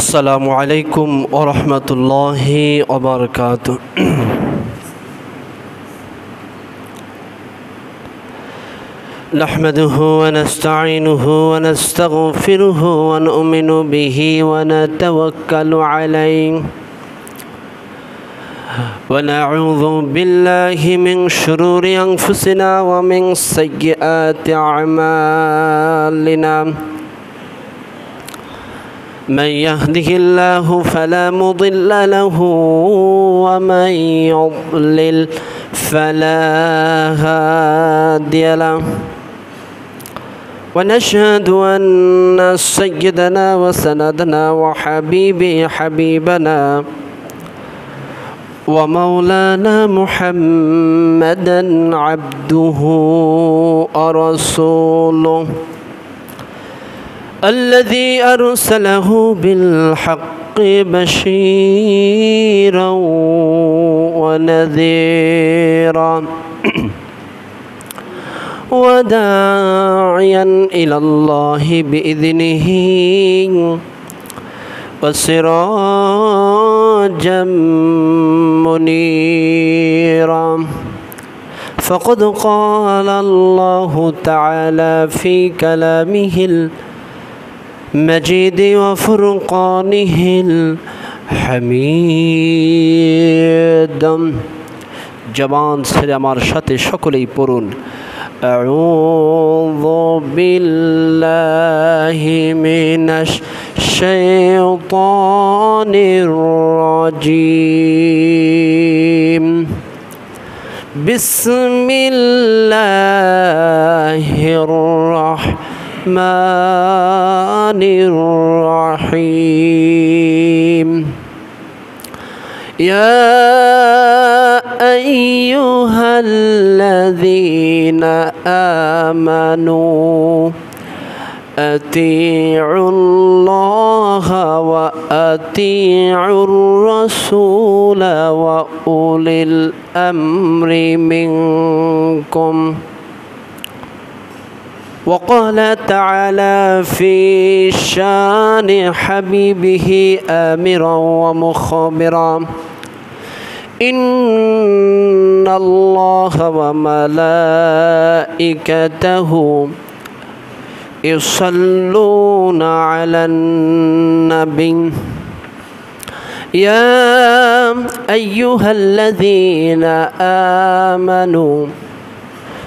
السلام عليكم ورحمة الله وبركاته نحمده ونستعينه ونستغفره ونؤمن به ونتوكل عليه ونعوذ بالله من شرور أنفسنا ومن سيئات أعمالنا من يهده الله فلا مضل له ومن يضلل فلا هادي له ونشهد أن سيدنا وسندنا حبيبنا ومولانا محمدا عبده ورسوله الذي أرسله بالحق بشيرا ونذيرا وداعيا إلى الله بإذنه وسراجا منيرا فقد قال الله تعالى في كلامه المجيد وفرقانه الحميد জবান ছেড়ে আমার সাথে সকলেই পড়ুন أعوذ بالله من الشيطان الرجيم بسم الله الرحمن الرحيم يا أيها الذين آمنوا أطيعوا الله وأطيعوا الرسول وأولي الأمر منكم وقال تعالى في شان حبيبه آمرا ومخبرا إن الله وملائكته يصلون على النبي يا أيها الذين آمنوا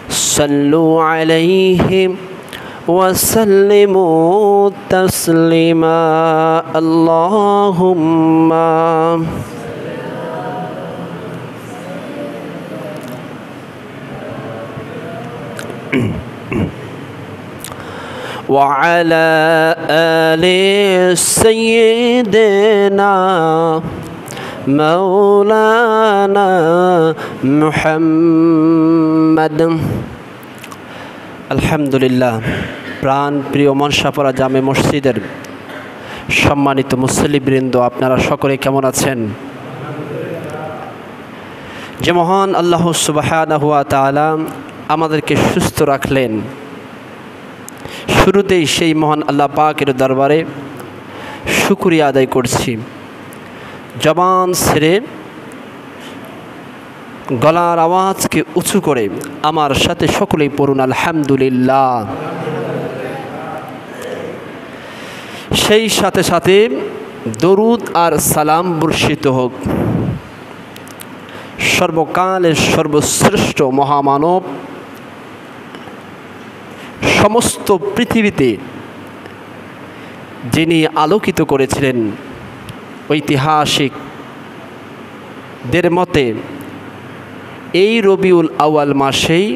صلوا عليه وسلموا تسليما اللهم وعلى آل سيدنا مولانا محمد আলহামদুলিল্লাহ প্রাণ প্রিয় মনসাপাড়া জামে মসজিদের সম্মানিত মুসল্লিবৃন্দ, আপনারা সকলে কেমন আছেন? যে মহান আল্লাহ সুবহানাহু ওয়া তাআলা আমাদেরকে সুস্থ রাখলেন, শুরুতেই সেই মহান আল্লাহ পাকের দরবারে শুকরিয়া আদায় করছি। জবান ছেড়ে গলার আওয়াজকে উঁচু করে আমার সাথে সকলেই পড়ুন আলহামদুলিল্লাহ। সেই সাথে সাথে দরুদ আর সালাম বর্ষিত হোক সর্বকালের সর্বশ্রেষ্ঠ মহামানব, সমস্ত পৃথিবীতে যিনি আলোকিত করেছিলেন ঐতিহাসিকদের মতে এই রবিউল আউয়াল মাসেই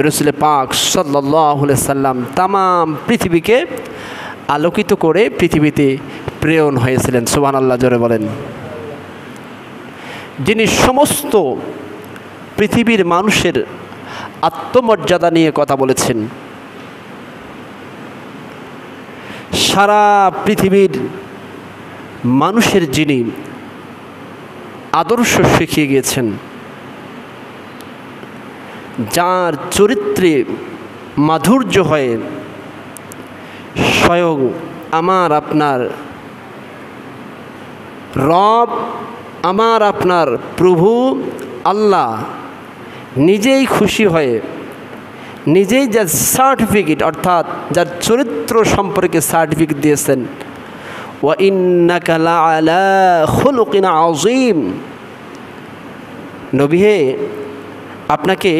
রাসূল পাক সাল্লাল্লাহু আলাইহি সাল্লাম তামাম পৃথিবীকে আলোকিত করে পৃথিবীতে প্রেরণ হয়েছিলেন। সুবহানাল্লাহ, জোরে বলেন। যিনি সমস্ত পৃথিবীর মানুষের আত্মমর্যাদা নিয়ে কথা বলেছেন, সারা পৃথিবীর মানুষের যিনি আদর্শ শিখিয়ে গিয়েছেন, যার চরিত্রে মাধুর্য হয়ে স্বয়ং আমার আপনার রব আমার আপনার প্রভু আল্লাহ নিজেই খুশি হয়ে নিজেই যার সার্টিফিকেট অর্থাৎ যার চরিত্র সম্পর্কে সার্টিফিকেট দিয়েছেন, ওয়া ইন্নাকা লাআলা খুলুকিন আযীম, নবী হে আপনাকে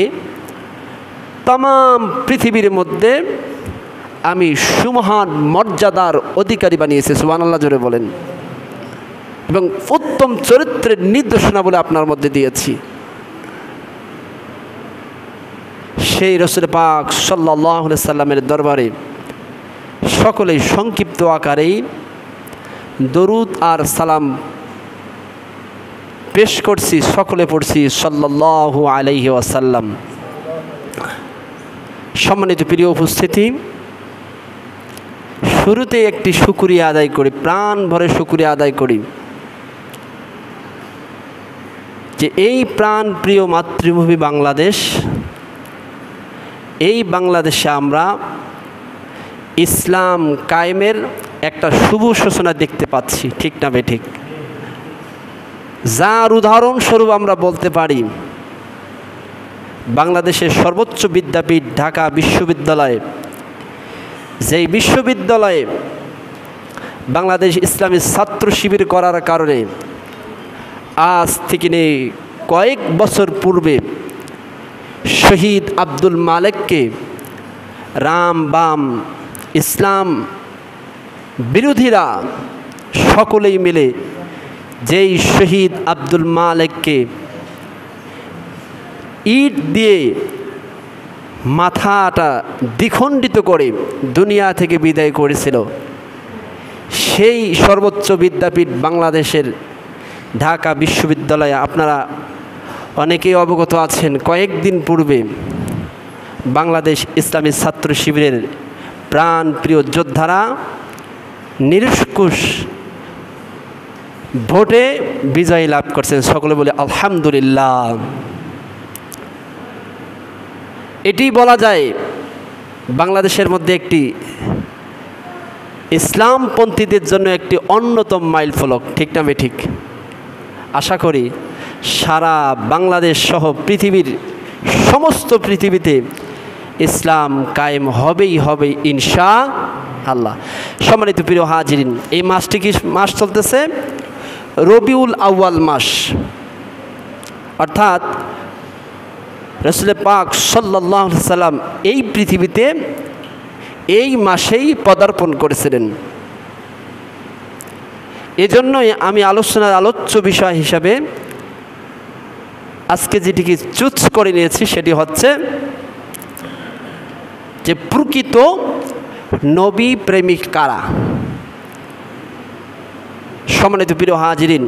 तमाम পৃথিবীর মধ্যে আমি সুমহান মর্যাদার অধিকারী বানিয়েছি। সুবহানাল্লাহ জোরে বলেন। এবং উত্তম চরিত্রের নির্দেশনা বলে আপনার মধ্যে দিয়েছি। সেই রাসূল পাক সাল্লাল্লাহু আলাইহি সাল্লামের দরবারে সকলেই সংক্ষিপ্ত আকারেই দরুদ আর সালাম পেশ করছি, সকলে পড়ছি সাল্লাল্লাহু আলাইহি ওয়াসাল্লাম। সম্মানিত প্রিয় উপস্থিতি, শুরুতে একটি শুকরিয়া আদায় করি, প্রাণ ভরে শুকরিয়া আদায় করি যে এই প্রাণ প্রিয় মাতৃভূমি বাংলাদেশ, এই বাংলাদেশে আমরা ইসলাম কায়েমের একটা শুভ সূচনা দেখতে পাচ্ছি, ঠিক না বেঠিক? যার উদাহরণস্বরূপ আমরা বলতে পারি বাংলাদেশের সর্বোচ্চ বিদ্যাপীঠ ঢাকা বিশ্ববিদ্যালয়ে, যেই বিশ্ববিদ্যালয়ে বাংলাদেশ ইসলামী ছাত্র শিবির করার কারণে আজ থেকে কয়েক বছর পূর্বে শহীদ আব্দুল মালেককে রাম বাম ইসলাম বিরোধীরা সকলেই মিলে যেই শহীদ আব্দুল মালেককে ইট দিয়ে মাথাটা দ্বিখণ্ডিত করে দুনিয়া থেকে বিদায় করেছিল, সেই সর্বোচ্চ বিদ্যাপীঠ বাংলাদেশের ঢাকা বিশ্ববিদ্যালয়ে আপনারা অনেকেই অবগত আছেন, কয়েকদিন পূর্বে বাংলাদেশ ইসলামী ছাত্র শিবিরের প্রাণ প্রিয় যোদ্ধারা নিরঙ্কুশ ভোটে বিজয় লাভ করছেন। সকলে বলে আলহামদুলিল্লাহ। এটি বলা যায় বাংলাদেশের মধ্যে একটি ইসলামপন্থীদের জন্য একটি অন্যতম মাইল ফলক, ঠিক না বেঠিক? আশা করি সারা বাংলাদেশ সহ পৃথিবীর সমস্ত পৃথিবীতে ইসলাম কায়েম হবেই হবে ইনশাআল্লাহ। সম্মানিত প্রিয় হাজিরিন, এই মাসটি কি মাস চলতেছে? রবিউল আউয়াল মাস, অর্থাৎ রাসূল পাক সাল্লাল্লাহু আলাইহি সাল্লাম এই পৃথিবীতে এই মাসেই পদার্পণ করেছিলেন। এজন্যই আমি আলোচ্য বিষয় হিসাবে আজকে যেটিকে চুজ করে নিয়েছি সেটি হচ্ছে যে প্রকৃত নবী প্রেমিক কারা। সম্মানিত প্রিয় হাজিরিন,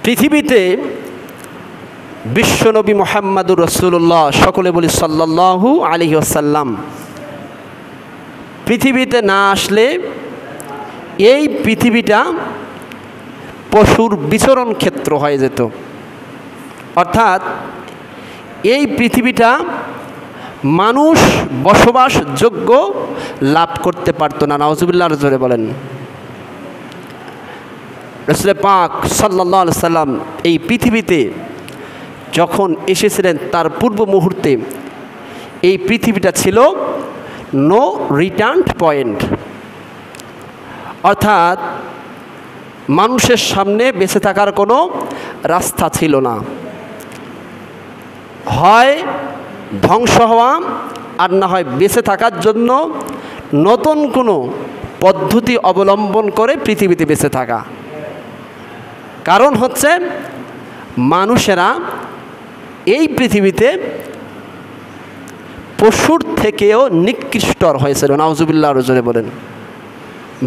পৃথিবীতে বিশ্বনবী মুহাম্মদুর রাসূলুল্লাহ, সকলে বলি সাল্লাল্লাহু আলাইহি ওয়াসাল্লাম, পৃথিবীতে না আসলে এই পৃথিবীটা পশুর বিচরণ ক্ষেত্র হয়ে যেত, অর্থাৎ এই পৃথিবীটা মানুষ বসবাসযোগ্য লাভ করতে পারত না। নাউজুবিল্লাহর জোরে বলেন। রাসূল পাক সাল্লাল্লাহু আলাইহি সাল্লাম এই পৃথিবীতে যখন এসেছিলেন তার পূর্ব মুহূর্তে এই পৃথিবীটা ছিল নো রিটার্ন পয়েন্ট, অর্থাৎ মানুষের সামনে বেঁচে থাকার কোনো রাস্তা ছিল না, হয় ধ্বংস হওয়া আর না হয় বেঁচে থাকার জন্য নতুন কোনো পদ্ধতি অবলম্বন করে পৃথিবীতে বেঁচে থাকা। কারণ হচ্ছে মানুষেরা এই পৃথিবীতে পশুর থেকেও নিকৃষ্টর হয়েছিল। নাউজুবিল্লাহর জোরে বলেন।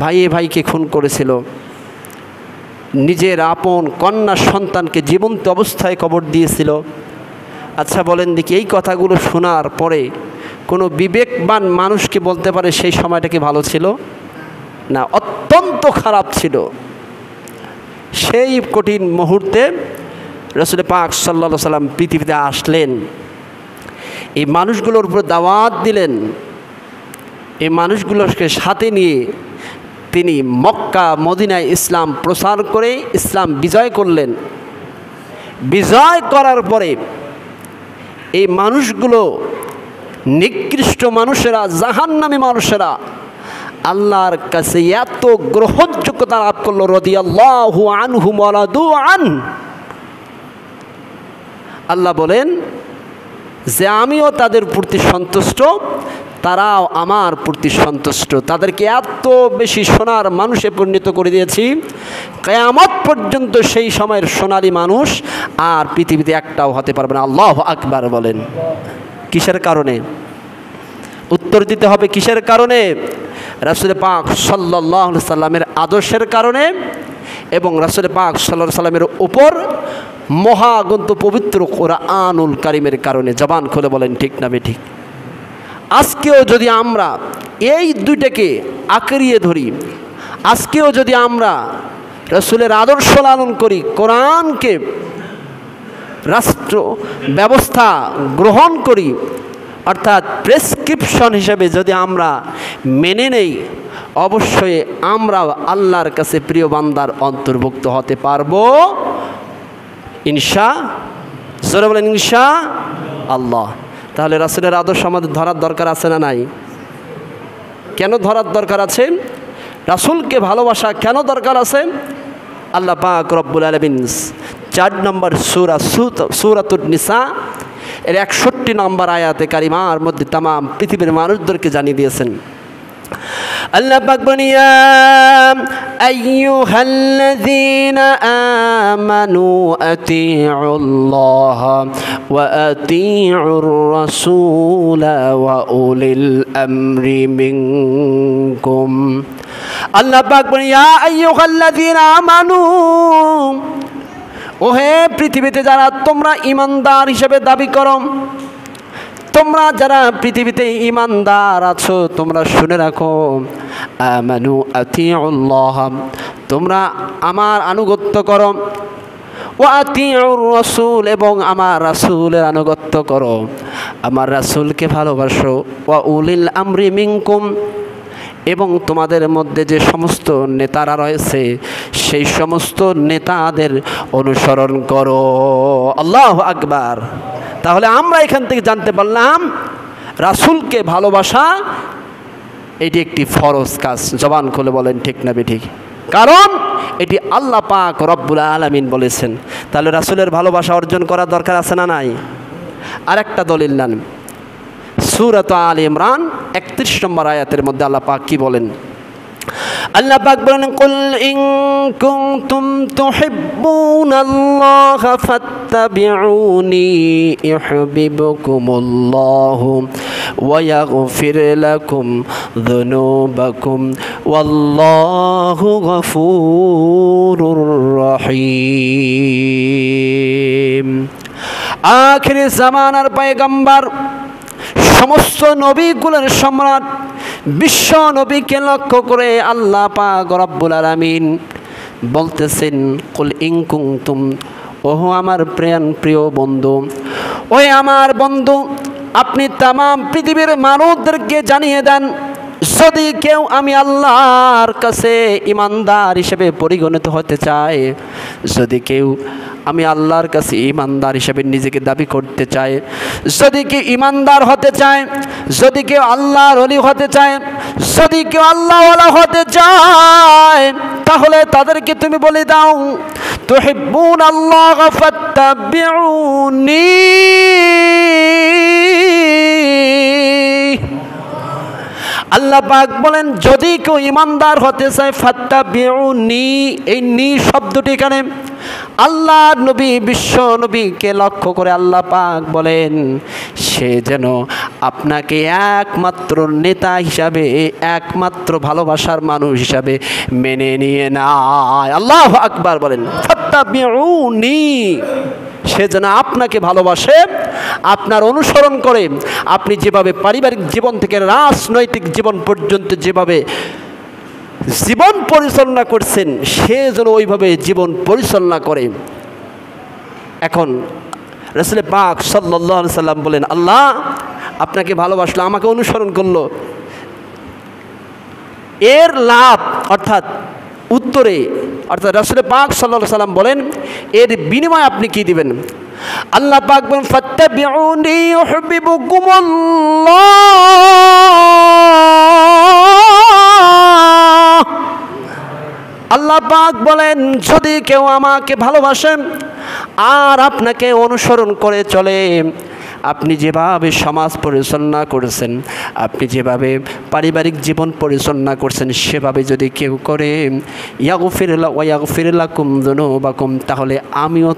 ভাইয়ে ভাইকে খুন করেছিল, নিজের আপন কন্যা সন্তানকে জীবন্ত অবস্থায় কবর দিয়েছিল। আচ্ছা বলেন দেখি, এই কথাগুলো শোনার পরে কোনো বিবেকবান মানুষকে বলতে পারে সেই সময়টা কি ভালো ছিল? না, অত্যন্ত খারাপ ছিল। সেই কঠিন মুহূর্তে রাসূল পাক সাল্লাল্লাহু আলাইহি সাল্লাম পৃথিবীতে আসলেন, এই মানুষগুলোর উপর দাওয়াত দিলেন, এই মানুষগুলোকে সাথে নিয়ে তিনি মক্কা মদিনায় ইসলাম প্রচার করে ইসলাম বিজয় করলেন। বিজয় করার পরে এই মানুষগুলো, নিকৃষ্ট মানুষেরা, জাহান্নামী মানুষেরা আল্লাহর কাছে এত গ্রহণযোগ্যতা লাভ করলো, রাদিয়াল্লাহু আনহুম ওয়া রাদু আন। আল্লাহ বলেন যে আমিও তাদের প্রতি সন্তুষ্ট, তারাও আমার প্রতি সন্তুষ্ট। তাদেরকে এত বেশি সোনার মানুষে পরিণত করে দিয়েছি, কিয়ামত পর্যন্ত সেই সময়ের সোনালী মানুষ আর পৃথিবীতে একটাও হতে পারবে না। আল্লাহু আকবার বলেন। কিসের কারণে? উত্তর দিতে হবে কিসের কারণে? রাসূল পাক সাল্লাল্লাহু আলাইহি সাল্লামের আদর্শের কারণে এবং রাসূল পাক সাল্লাল্লাহু আলাইহি সাল্লামের উপর মহাগ্রন্থ পবিত্র কোরআনুল কারীমের কারণে। জবান খুলে বলেন ঠিক না বেঠিক? আজকেও যদি আমরা এই দুইটাকে আঁকড়িয়ে ধরি, আজকেও যদি আমরা রাসূলের আদর্শ লালন করি, কোরআনকে রাষ্ট্র ব্যবস্থা গ্রহণ করি, অর্থাৎ প্রেসক্রিপশন হিসেবে যদি আমরা মেনে নেই, অবশ্যই আমরা আল্লাহর কাছে প্রিয় বান্দার অন্তর্ভুক্ত হতে পারবো ইনশা। জোরে বলেন ইনশা আল্লাহ। তাহলে রাসূলের আদর্শ আমাদের ধরার দরকার আছে না নাই? কেন ধরার দরকার আছে? রাসূলকে ভালোবাসা কেন দরকার আছে? আল্লাহ পাক রব্বুল আলামিন 4 নম্বর সূরা সূরাতুন নিসা এর 61 নম্বর আয়াতে কারিমার মধ্যে তামাম পৃথিবীর মানুষদেরকে জানিয়ে দিয়েছেন। আল্লাহ পাক বলেন, ইয়া আইয়ুহাল্লাযীনা আমানু আতিউল্লাহ ওয়া আতিউর রাসূলা ওয়া উলিল আমরি মিনকুম। আল্লাহ পাক বলেন, ইয়া আইয়ুহাল্লাযীনা আমানু, ওহে পৃথিবীতে যারা তোমরা ঈমানদার হিসেবে দাবি করো, তোমরা যারা পৃথিবীতে ঈমানদার আছো, তোমরা শুনে রাখো, আমানু আতিউল্লাহ, তোমরা আমার আনুগত্য করো, ওয়া আতিউর রাসূল, এবং আমার রাসূলের আনুগত্য করো, আমার রাসূলকে ভালোবাসো, ওয়া উলিল আমরি মিনকুম, এবং তোমাদের মধ্যে যে সমস্ত নেতারা রয়েছে সেই সমস্ত নেতাদের অনুসরণ করো। আল্লাহু আকবার। তাহলে আমরা এখান থেকে জানতে পারলাম রাসূলকে ভালোবাসা এটি একটি ফরজ কাজ। জবান খুলে বলেন ঠিক না বেঠিক? কারণ এটি আল্লাহ পাক রব্বুল আলামিন বলেছেন। তাহলে রাসূলের ভালোবাসা অর্জন করার দরকার আছে না নাই? আরেকটা দলিল নেন, সূরাত আল ইমরান 31 নম্বর আয়াতের মধ্যে আল্লাহ পাক কি বলেন? আল্লাহ পাক বলেন, কুল ইন কুনতুম তুহিব্বুনাল্লাহা ফাত্তাবিউনি ইউহিব্বুকুমুল্লাহু ওয়া ইয়াগফির লাকুম যুনুবাকুম ওয়াল্লাহু গফুরুর রহিম। আখির জামানার পয়গম্বর, সমস্ত নবীগুলোর সম্রাট, বিশ্ব নবীকে লক্ষ্য করে আল্লাহ পাক রব্বুল আলামিন বলতেছেন, কুল ইন কুনতুম, ওহো আমার প্রিয় বন্ধু, ওই আমার বন্ধু, আপনি তামাম পৃথিবীর মানুষদেরকে জানিয়ে দেন, যদি কেউ আমি আল্লাহর কাছে ঈমানদার হিসেবে পরিগণিত হতে চায়, যদি কেউ আমি আল্লাহর কাছে ঈমানদার হিসেবে নিজেকে দাবি করতে চায়, যদি কেউ ঈমানদার হতে চায়, যদি কেউ আল্লাহর ওলি হতে চায়, যদি কেউ আল্লাহওয়ালা হতে চায়, তাহলে তাদেরকে তুমি বলে দাও, তুহিব্বুনাল্লাহ ফাত্তাবিউনি, আল্লাহ পাক বলেন যদি কেউ ঈমানদার হতে চায়, ফাত্তাবিউনি, এই নি শব্দটি এখানে আল্লাহ নবী, বিশ্ব নবীকে লক্ষ্য করে আল্লাহ পাক বলেন সে যেন আপনাকে একমাত্র নেতা হিসাবে, একমাত্র ভালোবাসার মানুষ হিসাবে মেনে নিয়ে নেয়। আল্লাহু আকবার বলেন, ফাত্তাবিউনি, সে যেন আপনাকে ভালোবাসে, আপনার অনুসরণ করে, আপনি যেভাবে পারিবারিক জীবন থেকে রাজনৈতিক জীবন পর্যন্ত যেভাবে জীবন পরিচালনা করছেন, সে যেন ওইভাবে জীবন পরিচালনা করে। এখন রাসূল পাক সাল্লাল্লাহু আলাইহি সাল্লাম বলেন, আল্লাহ আপনাকে ভালোবাসলো, আমাকে অনুসরণ করলো, এর লাভ অর্থাৎ উত্তরে অর্থাৎ রাসূল পাক সাল্লাল্লাহু আলাইহি সাল্লাম বলেন এর বিনিময়ে আপনি কি দিবেন? আল্লাহ পাক বলেন ফাত্তাবিউনি ইউহিব্বুকুমুল্লাহ। আল্লাহ পাক বলেন যদি কেউ আমাকে ভালোবাসেন আর আপনাকে অনুসরণ করে চলে, আপনি যেভাবে সমাজ পরিচালনা করেছেন, আপনি যেভাবে পারিবারিক জীবন পরিচালনা করছেন, সেভাবে যদি কেউ করে ইয়াগফির লাকুম যুনুবাকুম, তাহলে আমিও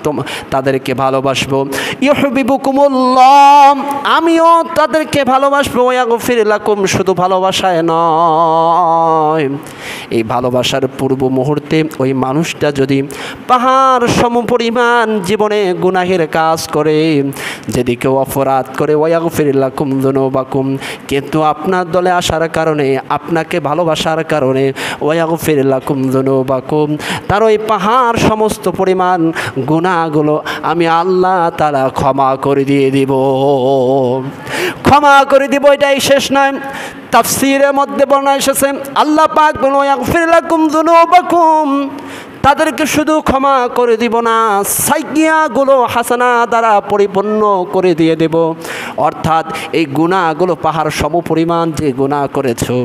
তাদেরকে ভালোবাসবো। ইউহিব্বুকুমুল্লাহ, আমিও তাদেরকে ভালোবাসবো। ইয়াগফির লাকুম, শুধু ভালোবাসায় নয়, এই ভালোবাসার পূর্ব মুহূর্তে ওই মানুষটা যদি পাহাড় সমপরিমাণ জীবনে গুনাহের কাজ করে, যদি কেউ অপরাধ করে, ওয়াগফির লাকুম যুনুবাকুম, কিন্তু আপনার দলে আসার কারণে, আপনাকে ভালোবাসার কারণে, ওয়াগফির লাকুম যুনুবাকুম, তার ওই পাহাড় সমস্ত পরিমাণ গুনাহগুলো আমি আল্লাহ তাআলা ক্ষমা করে দিয়ে দিব। ক্ষমা করে দিব, এটাই শেষ নয়। তাফসীরের মধ্যে বর্ণনা এসেছে আল্লাহ পাক বলেন ওয়াগফির লাকুম যুনুবাকুম, তাদেরকে শুধু ক্ষমা করে দিব না, সাইয়্যাগুলো হাসানা দ্বারা পরিপূর্ণ করে দিয়ে দেব। অর্থাৎ এই গুনাহগুলো পাহাড় সমপরিমাণ যে গুনাহ করেছো,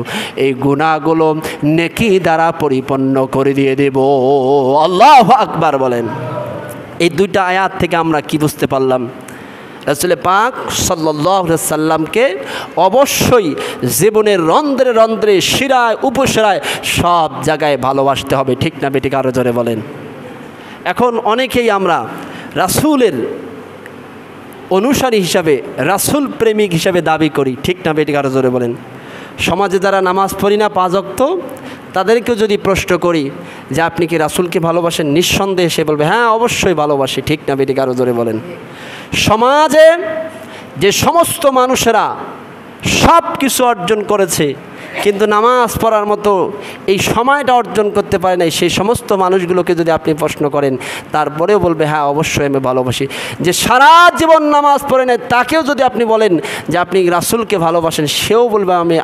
এই গুনাহগুলো নেকি দ্বারা পরিপূর্ণ করে দিয়ে দেব। আল্লাহু আকবার বলেন। এই দুইটা আয়াত থেকে আমরা কি বুঝতে পারলাম? রাসূল পাক সাল্লাল্লাহু আলাইহি সাল্লামকে অবশ্যই জীবনের রন্ধ্রে রন্ধ্রে, শিরায় উপশিরায় সব জায়গায় ভালোবাসতে হবে, ঠিক না বেঠিক? আরো জোরে বলেন। এখন অনেকেই আমরা রাসূলের অনুসারী হিসাবে, রাসূল প্রেমিক হিসাবে দাবি করি, ঠিক না বেঠিক? আরো জোরে বলেন। সমাজে যারা নামাজ পড়ি না 5 ওয়াক্ত, তাদেরকেও যদি প্রশ্ন করি যে আপনি কি রাসূলকে ভালোবাসেন, নিঃসন্দেহে সে বলবে হ্যাঁ অবশ্যই ভালোবাসি, ঠিক না বেঠিক? আরো জোরে বলেন। সমাজে যে সমস্ত মানুষেরা সব কিছু অর্জন করেছে কিন্তু নামাজ পড়ার মতো এই সময়টা অর্জন করতে পারে নাই, সেই সমস্ত মানুষগুলোকে যদি আপনি প্রশ্ন করেন, তারপরেও বলবে হ্যাঁ অবশ্যই আমি ভালোবাসি। যে সারা জীবন নামাজ পড়ে নেয়, তাকেও যদি আপনি বলেন যে আপনি রাসূলকে ভালোবাসেন, সেও বলবে আমি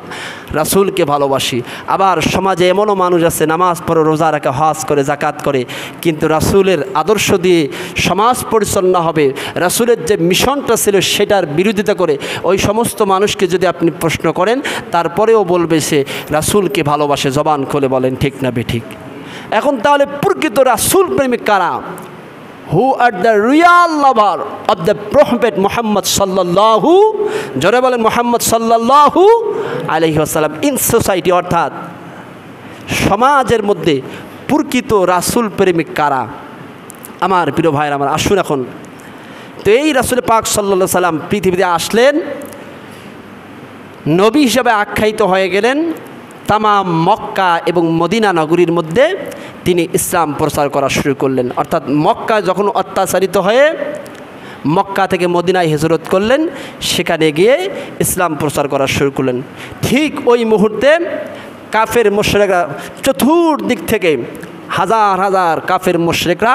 রাসূলকে ভালোবাসি। আবার সমাজে এমনও মানুষ আছে নামাজ পড়ে, রোজা রাখে, হজ করে, যাকাত করে, কিন্তু রাসূলের আদর্শ দিয়ে সমাজ পরিচালনা হবে, রাসূলের যে মিশনটা ছিল সেটার বিরোধিতা করে ওই সমস্ত মানুষকে যদি আপনি প্রশ্ন করেন, তারপরেও বলবে সে রাসূলকে ভালোবাসে। জবান খুলে বলেন, ঠিক না বেঠিক? এখন তাহলে প্রকৃত রাসূল প্রেমিক কারা? Who are the real lover of the prophet Muhammad সাল্লাল্লাহু, জোরে বলেন মুহাম্মদ সাল্লাল্লাহু আলাইহি ওয়াসাল্লাম ইন সোসাইটি, অর্থাৎ সমাজের মধ্যে প্রকৃত রাসূল প্রেমিক কারা? আমার প্রিয় ভাইয়ের আমার, আসুন এখন তো এই রাসূল পাক সাল্লাল্লাহু আলাইহি ওয়াসাল্লাম পৃথিবীতে আসলেন, নবী হিসাবে আখ্যায়িত হয়ে গেলেন। তামাম মক্কা এবং মদিনা নগরীর মধ্যে তিনি ইসলাম প্রচার করা শুরু করলেন। অর্থাৎ মক্কা যখন অত্যাচারিত হয়ে মক্কা থেকে মদিনায় হিজরত করলেন, সেখানে গিয়ে ইসলাম প্রচার করা শুরু করলেন। ঠিক ওই মুহূর্তে কাফের মুশরিকরা চতুর্দিক থেকে হাজার হাজার কাফের মুশরিকরা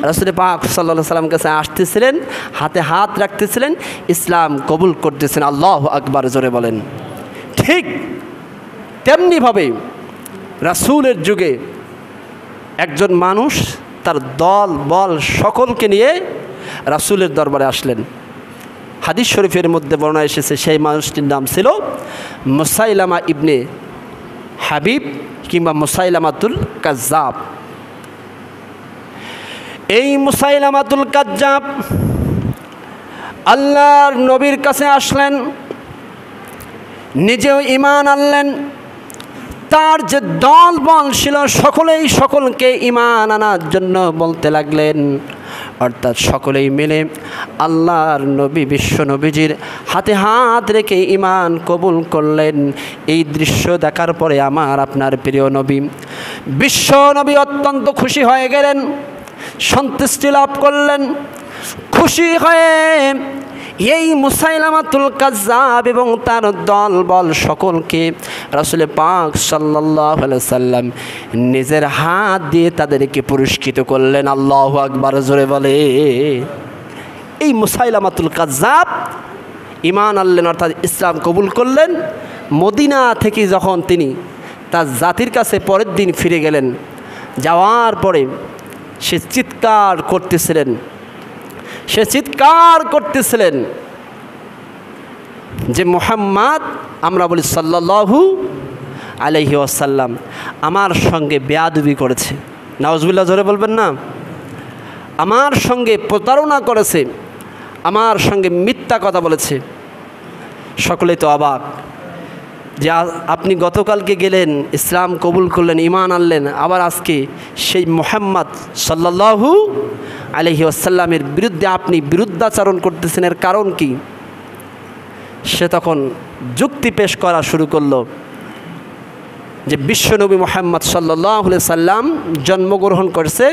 রাসূল পাক সাল্লাল্লাহু আলাইহি ওয়াসাল্লামের কাছে আসতেছিলেন, হাতে হাত রাখতেছিলেন, ইসলাম কবুল করতেছেন। আল্লাহু আকবার, জোরে বলেন। ঠিক তেমনিভাবে রাসূলের যুগে একজন মানুষ তার দল বল সকলকে নিয়ে রাসূলের দরবারে আসলেন। হাদিস শরীফের মধ্যে বর্ণনা এসেছে সেই মানুষটির নাম ছিল মুসাইলামা ইবনে হাবিব কিংবা মুসাইলামাতুল কাজ্জাব। এই মুসাইলামাতুল কাজ্জাব আল্লাহর নবীর কাছে আসলেন, নিজেও ঈমান আনলেন, তার যে দল বল ছিল সকলেই সকলকে ঈমান আনার জন্য বলতে লাগলেন। অর্থাৎ সকলেই মিলে আল্লাহর নবী বিশ্ব নবীজির হাতে হাত রেখে ঈমান কবুল করলেন। এই দৃশ্য দেখার পরে আমার আপনার প্রিয় নবী বিশ্ব নবী অত্যন্ত খুশি হয়ে গেলেন, সন্তুষ্টি লাভ করলেন। খুশি হয়ে এই মুসাইলামাতুল কাজ্জাব এবং তার দল বল সকলকে রাসূল পাক সাল্লাল্লাহু আলাইহি সাল্লাম নিজের হাত দিয়ে তাদেরকে পুরস্কৃত করলেন। আল্লাহু আকবার, জোরে বলে। এই মুসাইলামাতুল কাজ্জাব ঈমান আনলেন, অর্থাৎ ইসলাম কবুল করলেন। মদিনা থেকে যখন তিনি তার জাতির কাছে পরের দিন ফিরে গেলেন। যাওয়ার পরে সে চিৎকার করতেছিলেন যে মুহাম্মদ, আমরা বলি সাল্লাল্লাহু আলাইহি ওয়াসাল্লাম, আমার সঙ্গে বেয়াদবি করেছে। নাউজুবিল্লাহ, জোরে বলবেন না? আমার সঙ্গে প্রতারণা করেছে, আমার সঙ্গে মিথ্যা কথা বলেছে। সকলেই তো অবাক যে আপনি গতকালকে গেলেন, ইসলাম কবুল করলেন, ঈমান আনলেন, আবার আজকে সেই মুহাম্মদ সাল্লাল্লাহু আলাইহি ওয়াসাল্লামের বিরুদ্ধে আপনি বিরুদ্ধাচরণ করতেছেন, এর কারণ কি? সে তখন যুক্তি পেশ করা শুরু করলো যে বিশ্বনবী মুহাম্মদ সাল্লাল্লাহু আলাইহি সাল্লাম জন্মগ্রহণ করেছে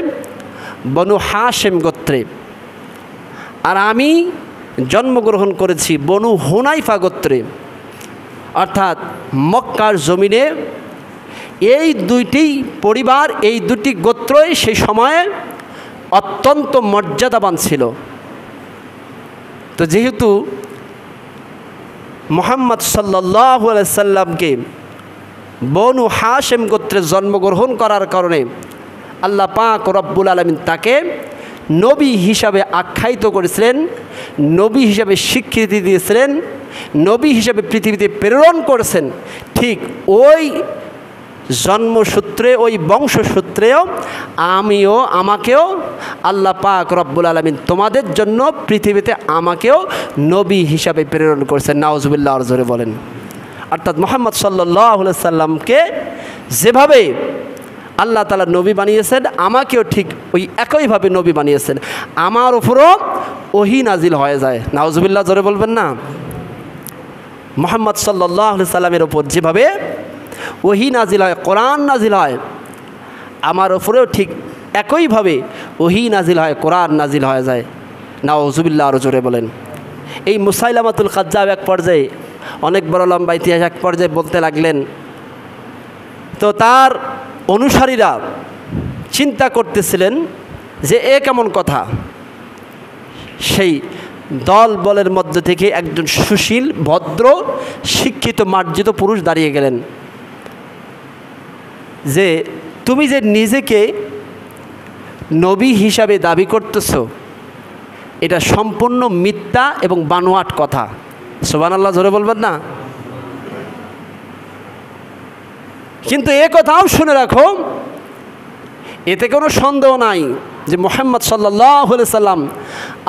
বনু হাশেম গোত্রে, আর আমি জন্মগ্রহণ করেছি বনু হুনাইফা গোত্রে। অর্থাৎ মক্কার জমিনে এই দুইটি পরিবার, এই দুটি গোত্রই সেই সময়ে অত্যন্ত মর্যাদাবান ছিল। তো যেহেতু মুহাম্মদ সাল্লাল্লাহু আলাইহি সাল্লামকে বনু হাশেম গোত্রে জন্মগ্রহণ করার কারণে আল্লাহ পাক রব্বুল আলামিন তাকে নবী হিসাবে আখ্যায়িত করেছিলেন, নবী হিসাবে স্বীকৃতি দিয়েছিলেন, নবী হিসাবে পৃথিবীতে প্রেরণ করেছেন। ঠিক ওই জন্মসূত্রে, ওই বংশসূত্রেও আমাকেও আল্লাহ পাক রব্বুল আলামিন তোমাদের জন্য পৃথিবীতে আমাকেও নবী হিসাবে প্রেরণ করেছেন। নাউজুবিল্লাহ, আর জোরে বলেন। অর্থাৎ মুহাম্মদ সাল্লাল্লাহু আলাইহি সাল্লামকে যেভাবে আল্লাহ তাআলা নবী বানিয়েছেন, আমাকেও ঠিক ওই একইভাবে নবী বানিয়েছেন। আমার উপরও ওহী নাজিল হয়ে যায়। নাউজুবিল্লাহ, জোরে বলবেন না? মুহাম্মদ সাল্লাল্লাহু আলাইহি সাল্লামের ওপর যেভাবে ওহী নাজিল হয়, কোরআন নাজিল হয়, আমার ওপরেও ঠিক একইভাবে ওহী নাজিল হয়, কোরআন নাজিল হয়ে যায়। নাউজুবিল্লাহ, আরও জোরে বলেন। এই মুসাইলামাতুল কাজ্জাব এক পর্যায়ে, অনেক বড় লম্বা ইতিহাস, এক পর্যায়ে বলতে লাগলেন, তো তার অনুসারীরা চিন্তা করতেছিলেন যে এ কেমন কথা। সেই দল বলের মধ্যে থেকে একজন সুশীল, ভদ্র, শিক্ষিত, মার্জিত পুরুষ দাঁড়িয়ে গেলেন যে তুমি যে নিজেকে নবী হিসাবে দাবি করতেছ, এটা সম্পূর্ণ মিথ্যা এবং বানোয়াট কথা। সুবহানাল্লাহ, জোরে বলবেন না? কিন্তু এ কথাও শুনে রাখো, এতে কোনো সন্দেহ নাই যে মুহাম্মদ সাল্লাল্লাহু আলাইহি সাল্লাম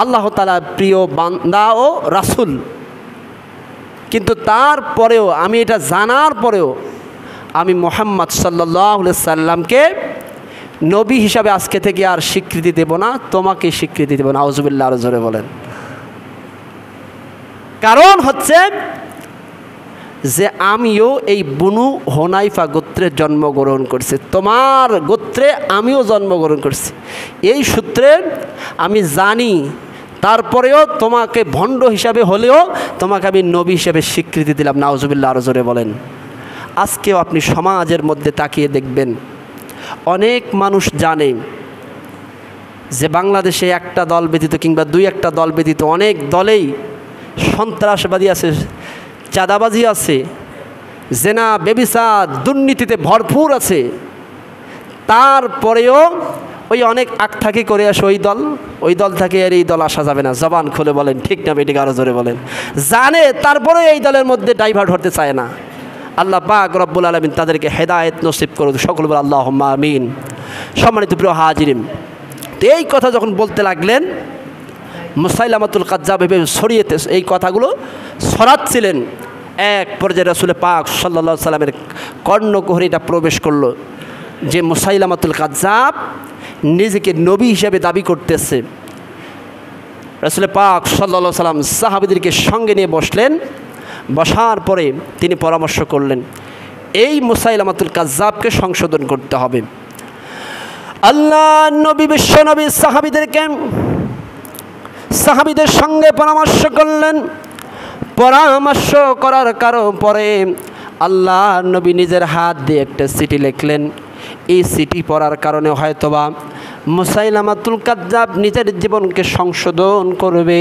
আল্লাহ তাআলার প্রিয় বান্দা ও রাসূল। কিন্তু তারপরেও, আমি এটা জানার পরেও, আমি মুহাম্মদ সাল্লাল্লাহু আলাইহি সাল্লামকে নবী হিসাবে আজকে থেকে আর স্বীকৃতি দেব না, তোমাকে স্বীকৃতি দেব না। আউযুবিল্লাহ, আরও জোরে বলেন। কারণ হচ্ছে যে আমিও এই বনু হুনাইফা গোত্রে জন্মগ্রহণ করছি, তোমার গোত্রে আমিও জন্মগ্রহণ করছি। এই সূত্রে আমি জানি, তারপরেও তোমাকে ভণ্ড হিসাবে হলেও তোমাকে আমি নবী হিসাবে স্বীকৃতি দিলাম। নাউজুবিল্লাহ, আরও জোরে বলেন। আজকেও আপনি সমাজের মধ্যে তাকিয়ে দেখবেন, অনেক মানুষ জানে যে বাংলাদেশে একটা দল ব্যতীত কিংবা দুই একটা দল ব্যতীত অনেক দলেই সন্ত্রাসবাদী আছে, চাঁদাবাজি আছে, জেনা, ব্যভিচার, দুর্নীতিতে ভরপুর আছে। তারপরেও ওই অনেক আকথাকি করে আসে ওই দল থেকে আর এই দল আসা যাবে না। জবান খুলে বলেন, ঠিক না বেটিকে? আরও জোরে বলেন। জানে, তারপরে এই দলের মধ্যে ডাইভার্ট হতে চায় না। আল্লাহ পাক রব্বুল আলামিন তাদেরকে হেদায়েত নসিব করুন। সকল বলে আল্লাহুম্মা আমিন। সম্মানিত প্রিয় হাজিরিন, তো এই কথা যখন বলতে লাগলেন, মুসাইলামাতুল কাজ্জাব ভেবে ছড়িয়েতে এই কথাগুলো ছড়াচ্ছিলেন, এক পর্যায়ে রাসূল পাক সাল্লাল্লাহু আলাইহি সাল্লামের কর্ণকুহরীটা প্রবেশ করলো যে মুসাইলামাতুল কাজ্জাব নিজেকে নবী হিসেবে দাবি করতেছে। রাসূল পাক সাল্লাল্লাহু আলাইহি সাল্লাম সাহাবীদেরকে সঙ্গে নিয়ে বসলেন। বসার পরে তিনি পরামর্শ করলেন, এই মুসাইলামাতুল কাজ্জাবকে সংশোধন করতে হবে। আল্লাহ নবী, বিশ্ব নবী সাহাবীদের সঙ্গে পরামর্শ করলেন। পরামর্শ করার পরে আল্লাহ নবী নিজের হাত দিয়ে একটা চিঠি লিখলেন। এই চিঠি পড়ার কারণে হয়তোবা মুসাইলামাতুল কাজ্জাব নিজের জীবনকে সংশোধন করবে,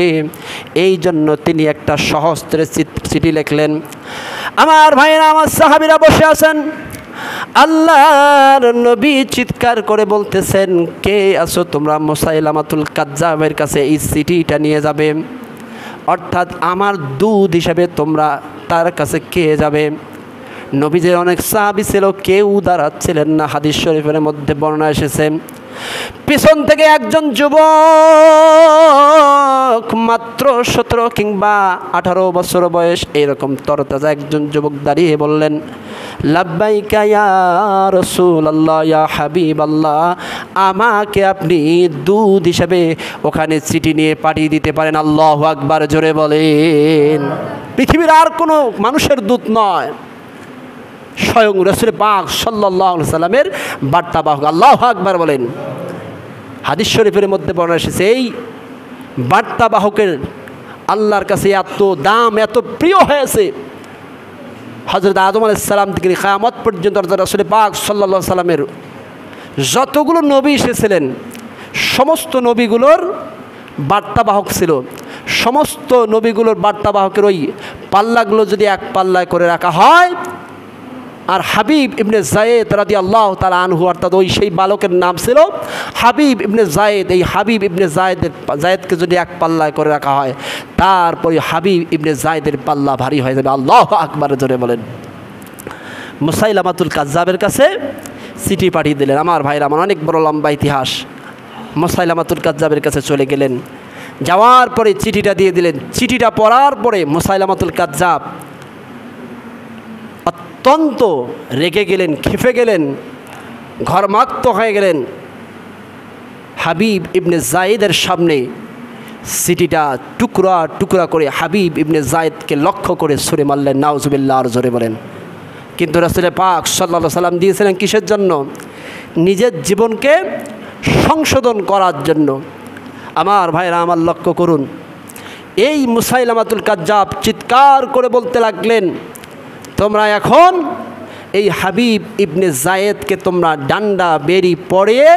এই জন্য তিনি একটা সহস্রে চিঠি লিখলেন। আমার ভাইয়েরা, আমার সাহাবীরা বসে আছেন, আল্লাহর নবী চিৎকার করে বলতেছেন, কে আছো তোমরা? মুসাইলামাতুল কাজ্জাবের কাছে এই চিঠিটা নিয়ে যাবে, অর্থাৎ আমার দুধ হিসাবে তোমরা তার কাছে কে যাবে? নবীজের অনেক সাহাবী ছিল, কেউ দাঁড়াচ্ছিলেন না। হাদিস শরীফের মধ্যে বর্ণনা এসেছে, পিছন থেকে একজন যুবক, মাত্র 17 কিংবা 18 বছর বয়স, এরকম তরতাজা একজন যুবক দাঁড়িয়ে বললেন, লাব্বাইকা ইয়া রাসূলুল্লাহ, ইয়া হাবিবাল্লাহ, আমাকে আপনি দুধ হিসাবে ওখানে চিঠি নিয়ে পাঠিয়ে দিতে পারেন? আল্লাহু আকবার, জোরে বলেন। পৃথিবীর আর কোনো মানুষের দূত নয়, স্বয়ং রাসূল পাক সাল্লাল্লাহু আলাইহি সাল্লামের বার্তাবাহক। আল্লাহু আকবার বলেন। হাদিস শরীফের মধ্যে বর্ণনা এসেছে, এই বার্তাবাহকের আল্লাহর কাছে এত দাম, এত প্রিয় হয়েছে, হযরত আদম আলাইহিস সালাম থেকে কিয়ামত পর্যন্ত রাসূল পাক সাল্লাল্লাহু আলাইহি সাল্লামের যতগুলো নবী এসেছিলেন সমস্ত নবীগুলোর বার্তাবাহক ছিল। সমস্ত নবীগুলোর বার্তাবাহকের ওই পাল্লাগুলো যদি এক পাল্লায় করে রাখা হয়, আর হাবিব ইবনে যায়েদ রাদিয়াল্লাহু তাআলা আনহু, অর্থাৎ ওই সেই বালকের নাম ছিল হাবিব ইবনে যায়েদ, এই হাবিব ইবনে যায়েদকে যদি এক পাল্লায় করে রাখা হয়, তারপরে হাবিব ইবনে যায়েদের পাল্লা ভারী হয়ে যাবে। আল্লাহু আকবার, জোরে বলেন। মুসাইলামাতুল কাজ্জাবের কাছে চিঠি পাঠিয়ে দিলেন। আমার ভাইরা, আমার অনেক বড় লম্বা ইতিহাস। মুসাইলামাতুল কাজ্জাবের কাছে চলে গেলেন, যাওয়ার পরে চিঠিটা দিয়ে দিলেন। চিঠিটা পড়ার পরে মুসাইলামাতুল কাজ্জাব অত্যন্ত রেগে গেলেন, ক্ষেপে গেলেন, ঘর্মাক্ত হয়ে গেলেন। হাবিব ইবনে যায়েদের সামনে চিঠিটা টুকরা টুকরা করে হাবিব ইবনে যায়েদকে লক্ষ্য করে ছুঁড়ে মারলেন। নাউজুবিল্লাহ, আর জোরে বলেন। কিন্তু রাসূল পাক সাল্লাল্লাহু আলাইহি সাল্লাম দিয়েছিলেন কিসের জন্য? নিজের জীবনকে সংশোধন করার জন্য। আমার ভাইরা, আমার লক্ষ্য করুন, এই মুসাইলামাতুল কাজ্জাব চিৎকার করে বলতে লাগলেন, তোমরা এখন এই হাবিব ইবনে যায়েদকে তোমরা ডান্ডা বেরি পড়িয়ে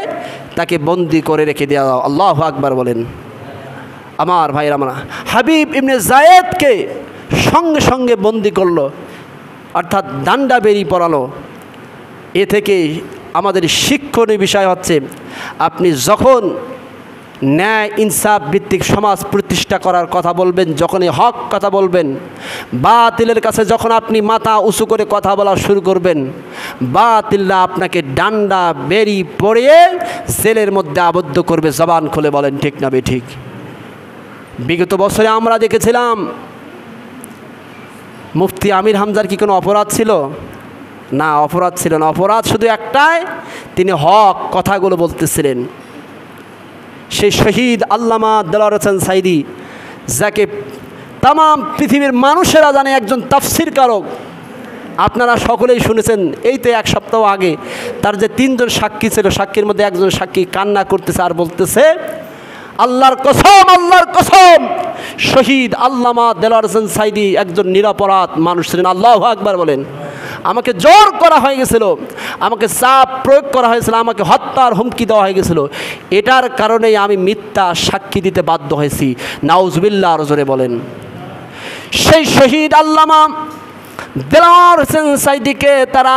তাকে বন্দি করে রেখে দেওয়া দাও। আল্লাহু আকবার বলেন। আমার ভাইরা, আমরা হাবিব ইবনে যায়েদকে সঙ্গে সঙ্গে বন্দি করলো, অর্থাৎ ডান্ডা বেরি পড়ালো। এ থেকে আমাদের শিক্ষণীয় বিষয় হচ্ছে, আপনি যখন ন্যায় ইনসাফ ভিত্তিক সমাজ প্রতিষ্ঠা করার কথা বলবেন, যখনই হক কথা বলবেন, বাতিলের কাছে যখন আপনি মাথা উঁচু করে কথা বলা শুরু করবেন, বাতিলরা আপনাকে ডান্ডা বেরি পড়িয়ে জেলের মধ্যে আবদ্ধ করবে। জবান খুলে বলেন, ঠিক না বেঠিক? বিগত বছরে আমরা দেখেছিলাম, মুফতি আমির হামজার কি কোনো অপরাধ ছিল? না, অপরাধ ছিল না। অপরাধ শুধু একটাই, তিনি হক কথাগুলো বলতেছিলেন। সেই শহীদ আল্লামা দেলোয়ার হোসেন সাঈদী, যাকে তাম পৃথিবীর মানুষেরা জানে একজন তাফসীরকারক, আপনারা সকলেই শুনেছেন। এই তো এক সপ্তাহ আগে তার যে 3 জন সাক্ষী ছিল, সাক্ষীর মধ্যে একজন সাক্ষী কান্না করতেছে আর বলতেছে, আল্লাহর কসম, আল্লাহর কসম, শহীদ আল্লামা দেলোয়ার হোসেন সাঈদী একজন নিরপরাধ মানুষ ছিলেন। আল্লাহু আকবার বলেন। আমাকে জোর করা হয়ে গেছিল, আমাকে চাপ প্রয়োগ করা হয়েছিল, আমাকে হত্যার হুমকি দেওয়া হয়ে গেছিল। এটার কারণেই আমি মিথ্যা সাক্ষী দিতে বাধ্য হয়েছি। নাউজুবিল্লাহ, আর জোরে বলেন। সেই শহীদ আল্লামা দেলোয়ার হোসেন সাঈদীকে তারা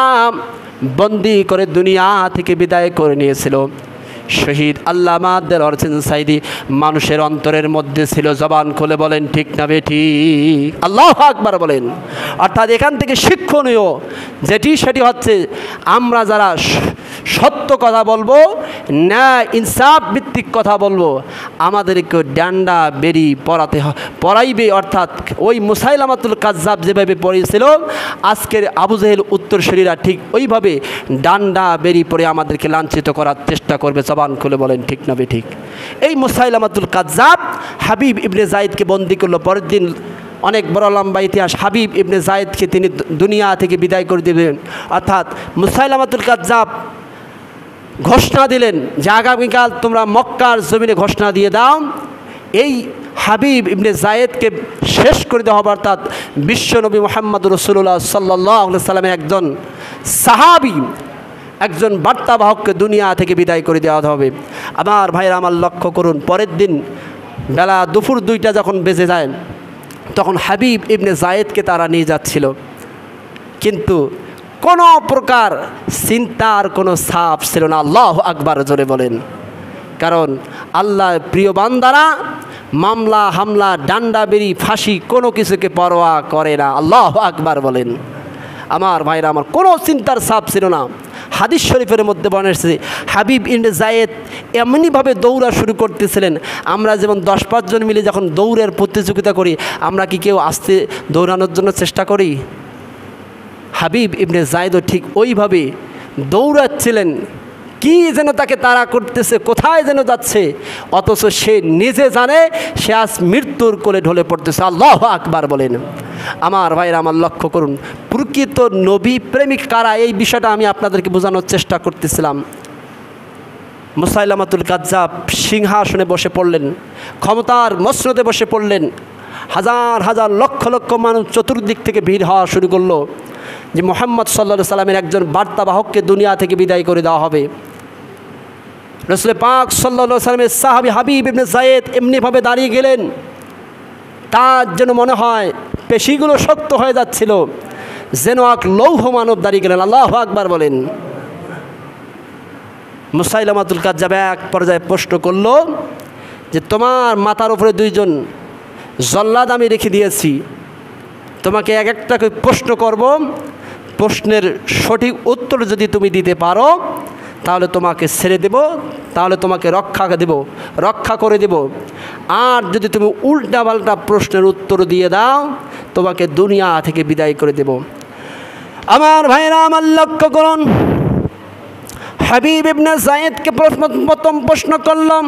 বন্দি করে দুনিয়া থেকে বিদায় করে নিয়েছিল। শহীদ আল্লামা দেলোয়ার হোসেন সাঈদী মানুষের অন্তরের মধ্যে ছিল। জবান খুলে বলেন, ঠিক না বেঠিক? আল্লাহু আকবার বলেন। অর্থাৎ এখান থেকে শিক্ষণীয় সেটি হচ্ছে, আমরা যারা সত্য কথা বলবো, ন্যায় ইনসাফ ভিত্তিক কথা বলবো, আমাদেরকে ডান্ডা বেরি পড়াইবে। অর্থাৎ ওই মুসাইলামাতুল কাজ্জাব যেভাবে পড়িয়েছিল, আজকের আবু জেহেল উত্তরসূরিরা ঠিক ওইভাবে ডান্ডা বেরি পড়ে আমাদেরকে লাঞ্ছিত করার চেষ্টা করবে। জবান খুলে বলেন, ঠিক না বেঠিক? এই মুসাইলামাতুল কাজ্জাব হাবিব ইবনে যায়েদকে বন্দি করলো। পরের দিন, অনেক বড় লম্বা ইতিহাস, হাবিব ইবনে যায়েদকে তিনি দুনিয়া থেকে বিদায় করে দিলেন। অর্থাৎ মুসাইলামাতুল কাজ্জাব ঘোষণা দিলেন যে আগামীকাল তোমরা মক্কার জমিনে ঘোষণা দিয়ে দাও, এই হাবিব ইবনে যায়েদকে শেষ করে দেওয়া হবে। অর্থাৎ বিশ্বনবী মুহাম্মদ রাসূলুল্লাহ সাল্লাল্লাহু আলাইহি সাল্লামের একজন সাহাবী, একজন বার্তাবাহককে দুনিয়া থেকে বিদায় করে দেওয়া হবে। আমার ভাইরা, আমার লক্ষ্য করুন, পরের দিন বেলা দুপুর 2টা যখন বেজে যায়, তখন হাবিব ইবনে যায়েদকে তারা নিয়ে যাচ্ছিল। কিন্তু কোনো প্রকার চিন্তার কোনো ছাপ ছিল না। আল্লাহু আকবার জোরে বলেন। কারণ আল্লাহর প্রিয় বান্দারা মামলা হামলা ডান্ডা বেরি ফাঁসি কোনো কিছুকে পরোয়া করে না। আল্লাহু আকবার বলেন। আমার ভাইরা আমার, কোনো চিন্তার ছাপ ছিল না। হাদিস শরীফের মধ্যে বর্ণনা এসেছে হাবিব ইবনে যায়েদ এমনিভাবে দৌড়া শুরু করতেছিলেন, আমরা যেমন 10-5 জন মিলে যখন দৌড়ের প্রতিযোগিতা করি, আমরা কি কেউ আস্তে দৌড়ানোর জন্য চেষ্টা করি? হাবিব ইবনে যায়েদও ঠিক ওইভাবে দৌড়াচ্ছিলেন। কি যেন তাকে তাড়া করতেছে, কোথায় যেন যাচ্ছে, অথচ সে নিজে জানে সে আজ মৃত্যুর কোলে ঢলে পড়তেছে। আল্লাহু আকবার বলেন। আমার ভাইরা আমার, লক্ষ্য করুন প্রকৃত নবী প্রেমিক কারা, এই বিষয়টা আমি আপনাদেরকে বোঝানোর চেষ্টা করতেছিলাম। মুসাইলামাতুল কাজ্জাব সিংহাসনে বসে পড়লেন, ক্ষমতার মসনদে বসে পড়লেন। হাজার হাজার লক্ষ লক্ষ মানুষ চতুর্দিক থেকে ভিড় হওয়া শুরু করলো যে মুহাম্মদ সাল্লাল্লাহু আলাইহি সাল্লামের একজন বার্তাবাহককে দুনিয়া থেকে বিদায় করে দেওয়া হবে। রাসূল পাক সাল্লাল্লাহু আলাইহি সাল্লামের সাহাবী হাবিব ইবনে যায়েদ এমনিভাবে দাঁড়িয়ে গেলেন, তার যেন মনে হয় পেশিগুলো শক্ত হয়ে যাচ্ছিল, যেন এক লৌহ মানব দাঁড়িয়ে গেলেন। আল্লাহু আকবার বলেন। মুসাইলামাতুল কাজ্জাব এক পর্যায়ে প্রশ্ন করলো যে তোমার মাথার উপরে 2 জন জল্লাদ আমি রেখে দিয়েছি, তোমাকে এক একটা করে প্রশ্ন করব, প্রশ্নের সঠিক উত্তর যদি তুমি দিতে পারো তাহলে তোমাকে ছেড়ে দেব, তাহলে তোমাকে রক্ষা করে দেব। আর যদি তুমি উল্টাপাল্টা প্রশ্নের উত্তর দিয়ে দাও তোমাকে দুনিয়া থেকে বিদায় করে দেব। আমার ভাইরা আমার, লক্ষ্য করুন হাবিব ইবনে যায়েদকে প্রথম প্রশ্ন করলাম,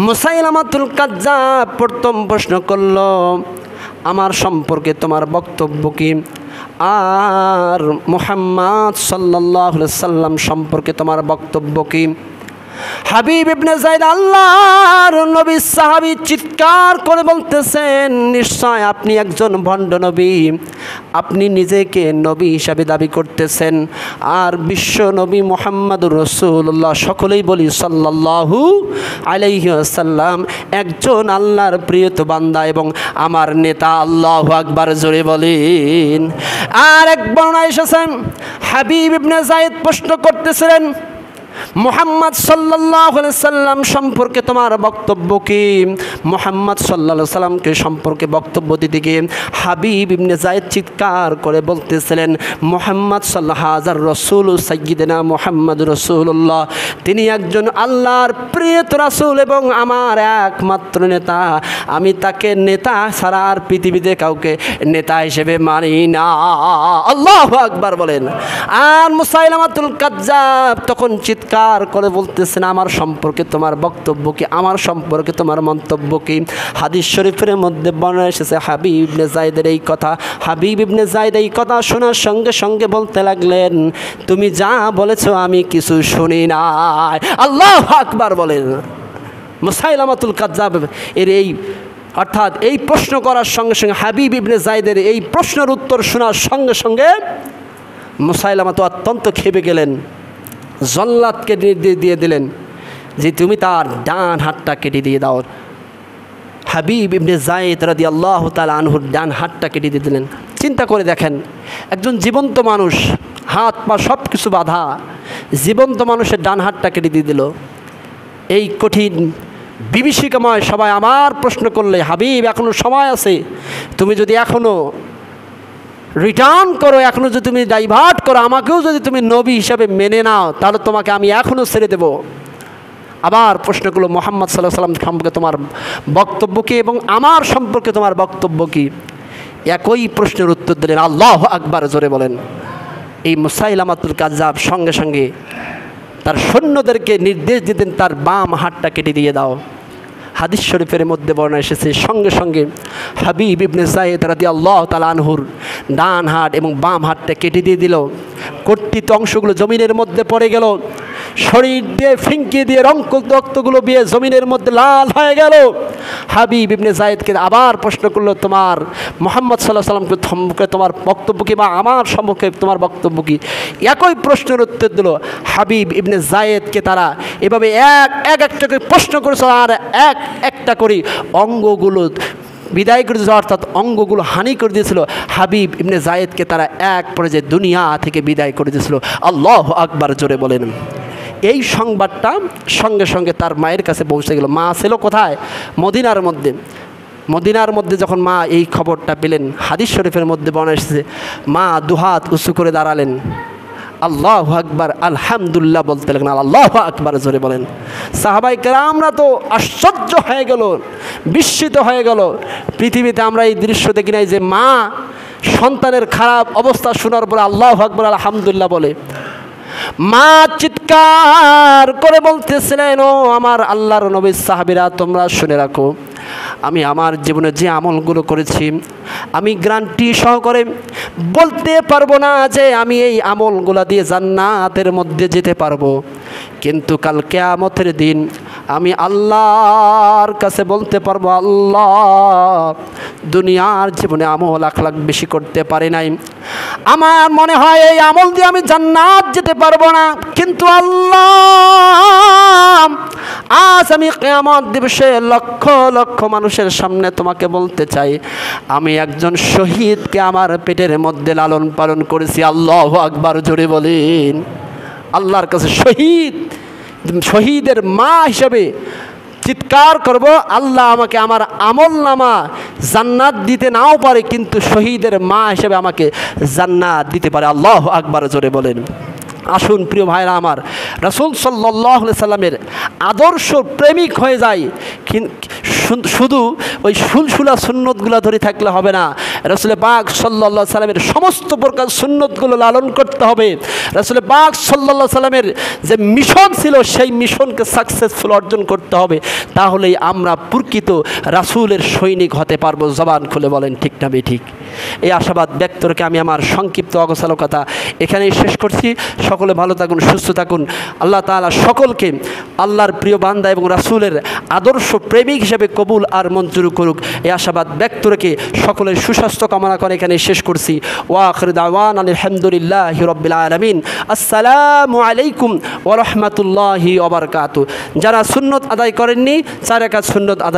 মুসাইলামাতুল কাজ্জাব প্রথম প্রশ্ন করল আমার সম্পর্কে তোমার বক্তব্য কি, আর মুহাম্মদ সাল্লাল্লাহু আলাইহি সাল্লাম সম্পর্কে তোমার বক্তব্য কি। হাবিব ইবনে যায়েদ আল্লাহর নবী সাহাবী চিৎকার করে বলতেছেন, নিশ্চয় আপনি একজন ভণ্ড নবী, আপনি নিজেকে নবী হিসাবে দাবি করতেছেন, আর বিশ্ব নবী মুহাম্মদুর রাসূলুল্লাহ, সকলেই বলি সাল্লাল্লাহু আলাইহি ওয়াসাল্লাম, একজন আল্লাহর প্রিয়ত বান্দা এবং আমার নেতা। আল্লাহু আকবার জোরে বলেন। আর এক বর্ণনায় এসেছেন হাবিব ইবনে যায়েদ প্রশ্ন করতেছিলেন মুহাম্মদ সাল্লাল্লাহু আলাইহি সাল্লাম সম্পর্কে তোমার বক্তব্য কি। মুহাম্মদ সাল্লাল্লাহু আলাইহি সাল্লামকে সম্পর্কে বক্তব্য দিতে গিয়ে হাবিব ইবনে যায়েদ চিৎকার করে বলতেছিলেন, মুহাম্মদ সাল্লাল্লাহু হাজার রাসূল সাইয়্যিদনা মুহাম্মদ রাসূলুল্লাহ, তিনি একজন আল্লাহর প্রিয় রাসূল এবং আমার একমাত্র নেতা। আমি তাকে নেতা ছাড়া আর পৃথিবীতে কাউকে নেতা হিসেবে মানি না। আল্লাহু আকবার বলেন। আর মুসাইলামাতুল কাজ্জাব তখন চিৎকার করে বলতেছেন, আমার সম্পর্কে তোমার বক্তব্য কি, আমার সম্পর্কে তোমার মন্তব্য কি। হাদিস শরীফের মধ্যে বর্ণনা এসেছে হাবিব ইবনে যায়েদের এই কথা। হাবিব ইবনে যায়েদ এই কথা শোনার সঙ্গে সঙ্গে বলতে লাগলেন, তুমি যা বলেছো আমি কিছু শুনি নাই। আল্লাহু আকবার বলেন। মুসাইলামাতুল কাজ্জাব এর এই অর্থাৎ এই প্রশ্ন করার সঙ্গে সঙ্গে হাবিব ইবনে যায়েদের এই প্রশ্নের উত্তর শোনার সঙ্গে সঙ্গে মুসাইলামা তো অত্যন্ত খেপে গেলেন, জল্লাদকে নির্দেশ দিয়ে দিলেন যে তুমি তার ডান হাতটা কেটে দিয়ে দাও। হাবিব ইবনে যায়েদ রাদিয়াল্লাহু তাআলা আনহুর ডান হাতটা কেটে দিয়ে দিলেন। চিন্তা করে দেখেন, একজন জীবন্ত মানুষ, হাত পা সব কিছু বাঁধা, জীবন্ত মানুষের ডান হাতটা কেটে দিয়ে দিল। এই কঠিন বিভীষিকাময় সবাই আমার প্রশ্ন করলে, হাবিব এখনও সময় আছে, তুমি যদি এখনও রিটার্ন করো, এখনও যদি তুমি ডাইভার্ট করো, আমাকেও যদি তুমি নবী হিসাবে মেনে নাও, তাহলে তোমাকে আমি এখনও ছেড়ে দেব। আবার প্রশ্ন করলো, মুহাম্মদ সাল্লাল্লাহু আলাইহি সাল্লাম সম্পর্কে তোমার বক্তব্য কী এবং আমার সম্পর্কে তোমার বক্তব্য কী। একই প্রশ্নের উত্তর দিলেন। আল্লাহু আকবার জোরে বলেন। এই মুসাইলামাতুল কাজ্জাব সঙ্গে সঙ্গে তার সৈন্যদেরকে নির্দেশ দিতেন তার বাম হাতটা কেটে দিয়ে দাও। হাদিস শরীফের মধ্যে বর্ণনা এসেছে সঙ্গে সঙ্গে হাবিব ইবনে যায়েদ রাদিয়াল্লাহু তাআলা আনহুর ডান হাত এবং বাম হাতটা কেটে দিয়ে দিল। কর্তৃত অংশগুলো জমিনের মধ্যে পড়ে গেল, শরীর দিয়ে ফিঙ্কি দিয়ে রক্তগুলো দিয়ে জমিনের মধ্যে লাল হয়ে গেল। হাবিব ইবনে যায়েদকে আবার প্রশ্ন করলো, তোমার মুহাম্মদ সাল্লাল্লাহু আলাইহি সাল্লামকে সম্পর্কে তোমার বক্তব্য কী বা আমার সম্পর্কে তোমার বক্তব্য কী। একই প্রশ্নের উত্তর দিল। হাবিব ইবনে যায়েদকে তারা এভাবে এক একটা করে প্রশ্ন করেছে, আর এক একটা করে অঙ্গগুলো বিদায় করে দিয়েছিল, অর্থাৎ অঙ্গগুলো হানি করে দিয়েছিল। হাবিব ইবনে জায়েদকে তারা এক পর্যায়ে দুনিয়া থেকে বিদায় করে দিয়েছিল। আল্লাহু আকবার, জোরে বলেন। এই সংবাদটা সঙ্গে সঙ্গে তার মায়ের কাছে পৌঁছে গেল। মা ছিল কোথায়? মদিনার মধ্যে। মদিনার মধ্যে যখন মা এই খবরটা পেলেন, হাদিস শরীফের মধ্যে বর্ণনা এসেছে, মা দুহাত উঁচু করে দাঁড়ালেন, আল্লাহু আকবার, আলহামদুলিল্লাহ বলতে লাগলেন। আল্লাহু আকবার, জোরে বলেন। সাহাবায়ে কেরামরা তো আশ্চর্য হয়ে গেল, বিস্মিত হয়ে গেল। পৃথিবীতে আমরা এই দৃশ্য দেখি নাই যে মা সন্তানের খারাপ অবস্থা শোনার পরে আল্লাহু আকবার, আলহামদুলিল্লাহ বলে। মা চিৎকার করে বলতেছিলেন, ও আমার আল্লাহর নবীর সাহাবীরা, তোমরা শুনে রাখো, আমি আমার জীবনে যে আমলগুলো করেছি, আমি গ্যারান্টি সহকারে বলতে পারবো না যে আমি এই আমলগুলো দিয়ে জান্নাতের মধ্যে যেতে পারবো, কিন্তু কাল কিয়ামতের দিন আমি আল্লাহর কাছে বলতে পারবো, আল্লাহ, দুনিয়ার জীবনে আমল আখলাক বেশি করতে পারি নাই, আমার মনে হয় এই আমল দিয়ে আমি জান্নাত যেতে পারবো না, কিন্তু আল্লাহ, আজ আমি কিয়ামত দিবসে লক্ষ লক্ষ মানুষের সামনে তোমাকে বলতে চাই, আমি একজন শহীদকে আমার পেটের মধ্যে লালন পালন করেছি। আল্লাহু আকবার, জোরে বলেন। আল্লাহর কাছে শহীদের মা হিসেবে চিৎকার করব, আল্লাহ আমাকে আমার আমল নামা জান্নাত দিতে নাও পারে, কিন্তু শহীদের মা হিসেবে আমাকে জান্নাত দিতে পারে। আল্লাহু আকবার, জোরে বলেন। আসুন প্রিয় ভাইরা আমার, রাসূল সাল্লাল্লাহু আলাইহি সাল্লামের আদর্শ প্রেমিক হয়ে যায়। শুধু ওই সুলসুলা সুন্নতগুলো ধরে থাকলে হবে না, রাসূল পাক সাল্লাল্লাহু আলাইহি সাল্লামের সমস্ত প্রকার সুন্নতগুলো লালন করতে হবে। রাসূল পাক সাল্লাল্লাহু আলাইহি সাল্লামের যে মিশন ছিল, সেই মিশনকে সাকসেসফুল অর্জন করতে হবে, তাহলেই আমরা প্রকৃত রাসূলের সৈনিক হতে পারবো। জবান খুলে বলেন ঠিক না বেঠিক? এই আশাবাদ ব্যক্ত রেখে আমি আমার সংক্ষিপ্ত অগোছালো কথা এখানেই শেষ করছি। সকলে ভালো থাকুন, সুস্থ থাকুন। আল্লাহ তাআলা সকলকে আল্লাহর প্রিয় বান্দা এবং রাসূলের আদর্শ প্রেমিক হিসেবে কবুল আর মঞ্জুর করুক, এই আশাবাদ ব্যক্ত রেখে সকলের সুস্বাস্থ্য কামনা করে এখানে শেষ করছি। ওয়া আখিরু দাওয়ানা আলহামদুলিল্লাহি রাব্বিল আলামিন। আসসালামু আলাইকুম ওয়া রাহমাতুল্লাহি ওয়া বারাকাতুহু। যারা সুন্নত আদায় করেননি, 4 রাকাত সুন্নত আদায়